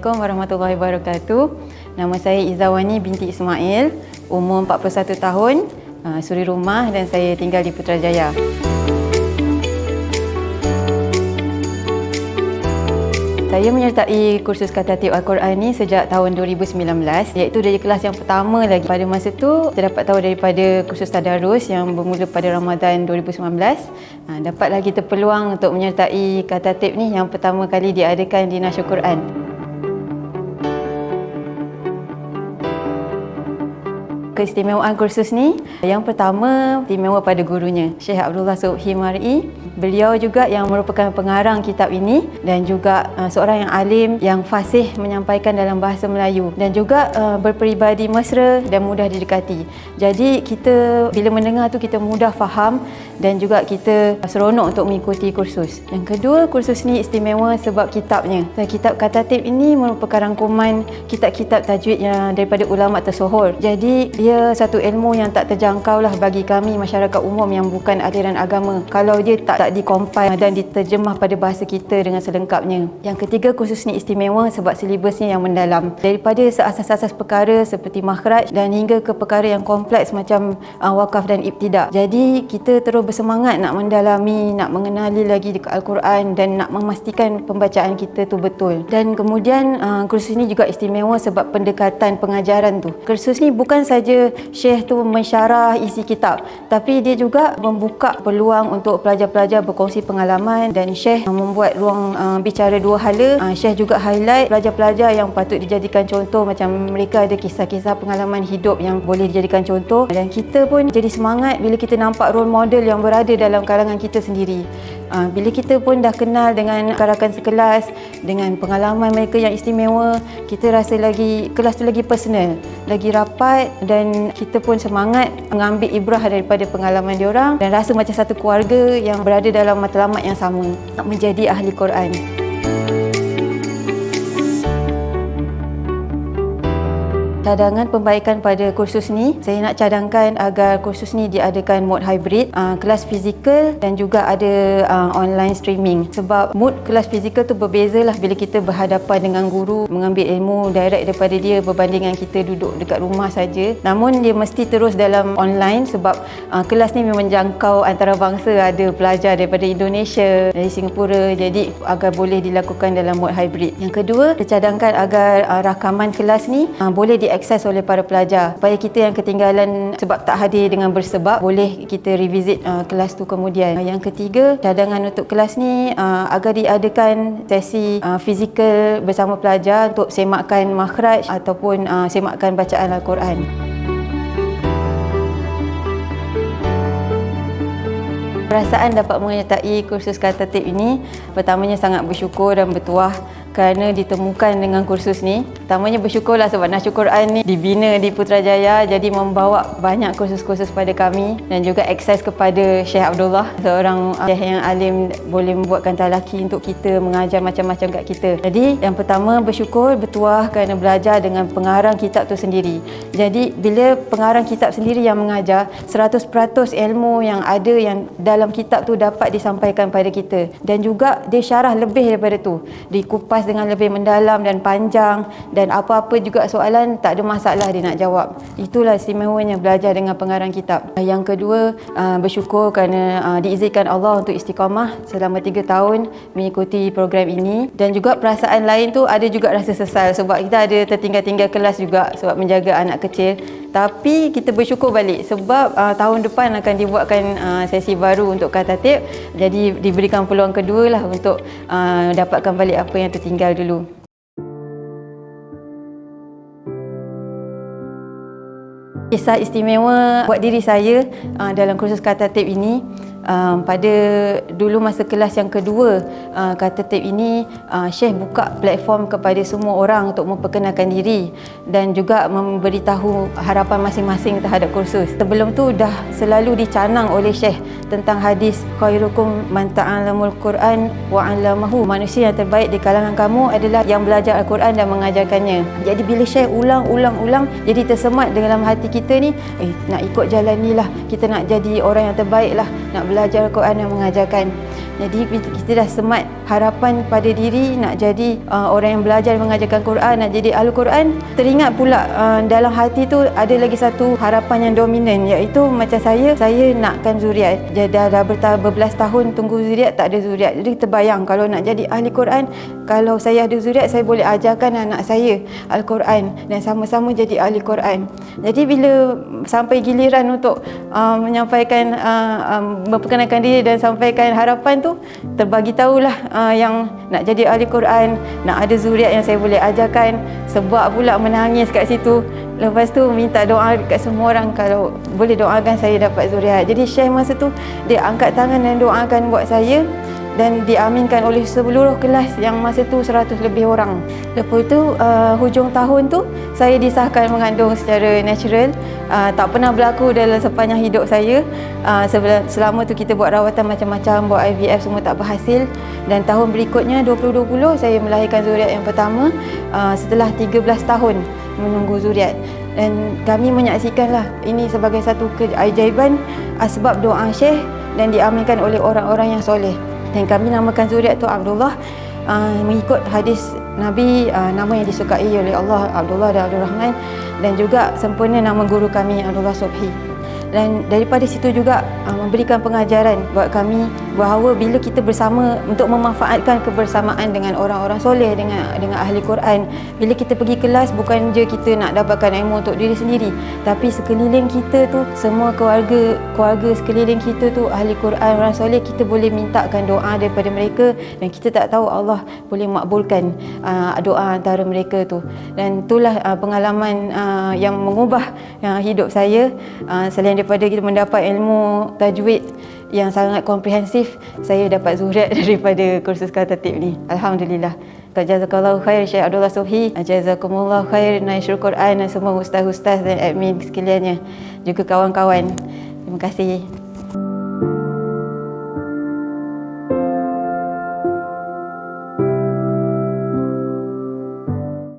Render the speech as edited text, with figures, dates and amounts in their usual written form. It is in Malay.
Assalamualaikum warahmatullahi wabarakatuh. Nama saya Izawani binti Ismail, umur 41 tahun, suri rumah dan saya tinggal di Putrajaya. Saya menyertai kursus Katatib Al-Quran ni sejak tahun 2019, iaitu dari kelas yang pertama lagi. Pada masa tu, saya dapat tahu daripada kursus Tadarus yang bermula pada Ramadan 2019. Dapatlah kita peluang untuk menyertai Katatib ni yang pertama kali diadakan di Nasyur Quran. Keistimewaan kursus ni, yang pertama istimewa pada gurunya, Syekh Abdullah Subhi Mar'i. Beliau juga yang merupakan pengarang kitab ini dan juga seorang yang alim yang fasih menyampaikan dalam bahasa Melayu dan juga berperibadi mesra dan mudah didekati. Jadi kita bila mendengar tu kita mudah faham dan juga kita seronok untuk mengikuti kursus. Yang kedua, kursus ni istimewa sebab kitabnya. Kitab Katatib ini merupakan rangkuman kitab-kitab tajwid yang daripada ulama tersohor. Jadi dia satu ilmu yang tak terjangkau lah bagi kami masyarakat umum yang bukan aliran agama kalau dia tak dikompil dan diterjemah pada bahasa kita dengan selengkapnya. Yang ketiga, kursus ni istimewa sebab silibusnya yang mendalam. Daripada seasas-asas perkara seperti makhraj dan hingga ke perkara yang kompleks macam wakaf dan ibtidak. Jadi kita terus bersemangat nak mendalami, nak mengenali lagi Al-Quran dan nak memastikan pembacaan kita tu betul. Dan kemudian kursus ni juga istimewa sebab pendekatan pengajaran tu. Kursus ni bukan saja Syekh tu mensyarah isi kitab, tapi dia juga membuka peluang untuk pelajar-pelajar berkongsi pengalaman dan Syekh membuat ruang bicara dua hala. Syekh juga highlight pelajar-pelajar yang patut dijadikan contoh, macam mereka ada kisah-kisah pengalaman hidup yang boleh dijadikan contoh dan kita pun jadi semangat bila kita nampak role model yang berada dalam kalangan kita sendiri. Bila kita pun dah kenal dengan rakan sekelas, dengan pengalaman mereka yang istimewa, kita rasa lagi kelas tu lagi personal, lagi rapat dan kita pun semangat mengambil ibrah daripada pengalaman diorang dan rasa macam satu keluarga yang berada dalam matlamat yang sama nak menjadi ahli Quran. Cadangan pembaikan pada kursus ni, saya nak cadangkan agar kursus ni diadakan mode hybrid, kelas fizikal dan juga ada online streaming. Sebab mode kelas fizikal tu berbezalah bila kita berhadapan dengan guru, mengambil ilmu direct daripada dia berbanding dengan kita duduk dekat rumah saja. Namun dia mesti terus dalam online sebab kelas ni memang jangkau antarabangsa, ada pelajar daripada Indonesia, dari Singapura, jadi agar boleh dilakukan dalam mode hybrid. Yang kedua, saya cadangkan agar rakaman kelas ni boleh diakses oleh para pelajar supaya kita yang ketinggalan sebab tak hadir dengan bersebab boleh kita revisit kelas tu kemudian. Yang ketiga, cadangan untuk kelas ni agar diadakan sesi fizikal bersama pelajar untuk semakkan makhraj ataupun semakkan bacaan Al-Quran. Perasaan dapat menyertai kursus Katatib ini, pertamanya sangat bersyukur dan bertuah kerana ditemukan dengan kursus ni. Pertamanya bersyukurlah sebab Nasyur Quran ni dibina di Putrajaya, jadi membawa banyak kursus-kursus pada kami dan juga akses kepada Syekh Abdullah, seorang Syekh yang alim, boleh membuatkan talaki untuk kita, mengajar macam-macam kat kita. Jadi yang pertama bersyukur, bertuah kerana belajar dengan pengarang kitab tu sendiri. Jadi bila pengarang kitab sendiri yang mengajar, 100% ilmu yang ada yang dalam kitab tu dapat disampaikan pada kita dan juga dia syarah lebih daripada tu, dikupas dengan lebih mendalam dan panjang dan apa-apa juga soalan tak ada masalah dia nak jawab. Itulah istimewanya belajar dengan pengarang kitab. Yang kedua, bersyukur kerana diizinkan Allah untuk istiqamah selama 3 tahun mengikuti program ini dan juga perasaan lain tu ada juga rasa sesal sebab kita ada tertinggal-tinggal kelas juga sebab menjaga anak kecil. Tapi kita bersyukur balik sebab tahun depan akan dibuatkan sesi baru untuk Katatib. Jadi diberikan peluang kedua lah untuk dapatkan balik apa yang tertinggal dulu. Kisah istimewa buat diri saya dalam kursus Katatib ini, pada dulu masa kelas yang kedua Katatib ini, Syekh buka platform kepada semua orang untuk memperkenalkan diri dan juga memberitahu harapan masing-masing terhadap kursus. Sebelum tu dah selalu dicanang oleh Syekh tentang hadis khairukum man ta'allamul Quran wa 'allamahu. Manusia yang terbaik di kalangan kamu adalah yang belajar Al-Quran dan mengajarkannya. Jadi bila Syekh ulang, jadi tersemat dalam hati kita ni, nak ikut jalan ni lah, kita nak jadi orang yang terbaik lah, nak belajar Al-Quran dan mengajarkan. Jadi kita dah semat harapan pada diri nak jadi orang yang belajar mengajarkan Quran, nak jadi ahli Quran. Teringat pula dalam hati tu ada lagi satu harapan yang dominan, iaitu macam saya nakkan zuriat. Jadi dah berbelas tahun tunggu zuriat, tak ada zuriat. Jadi terbayang kalau nak jadi ahli Quran, kalau saya ada zuriat, saya boleh ajarkan anak saya Al-Quran dan sama-sama jadi ahli Quran. Jadi bila sampai giliran untuk menyampaikan memperkenalkan diri dan sampaikan harapan tu, terbagi tahulah yang nak jadi ahli Quran, nak ada zuriat yang saya boleh ajarkan. Sebab pula menangis kat situ. Lepas tu minta doa kat semua orang, kalau boleh doakan saya dapat zuriat. Jadi Syekh masa tu dia angkat tangan dan doakan buat saya, dan diaminkan oleh seluruh kelas yang masa tu 100 lebih orang. Lepas tu hujung tahun tu saya disahkan mengandung secara natural. Tak pernah berlaku dalam sepanjang hidup saya. Selama tu kita buat rawatan macam-macam, buat IVF semua tak berhasil. Dan tahun berikutnya 2020 saya melahirkan zuriat yang pertama setelah 13 tahun menunggu zuriat. Dan kami menyaksikanlah ini sebagai satu keajaiban sebab doa Syekh dan diaminkan oleh orang-orang yang soleh. Dan kami namakan zuriat tu Abdullah mengikut hadis Nabi, nama yang disukai oleh Allah, Abdullah dan Abdul Rahman, dan juga sempurna nama guru kami Abdullah Subhi. Dan daripada situ juga memberikan pengajaran buat kami bahawa bila kita bersama untuk memanfaatkan kebersamaan dengan orang-orang soleh, dengan ahli Quran, bila kita pergi kelas bukan je kita nak dapatkan ilmu untuk diri sendiri, tapi sekeliling kita tu, semua keluarga sekeliling kita tu ahli Quran, orang soleh, kita boleh mintakan doa daripada mereka dan kita tak tahu Allah boleh makbulkan doa antara mereka tu. Dan itulah pengalaman yang mengubah hidup saya. Selain daripada kita mendapat ilmu tajwid yang sangat komprehensif, saya dapat zuriat daripada kursus Al-Tatib ni. Alhamdulillah. Jazakallahu khair Syekh Abdullah Subhi, jazakumullah khair Naisyrul Quran dan semua ustaz-ustaz dan admin sekaliannya, juga kawan-kawan. Terima kasih.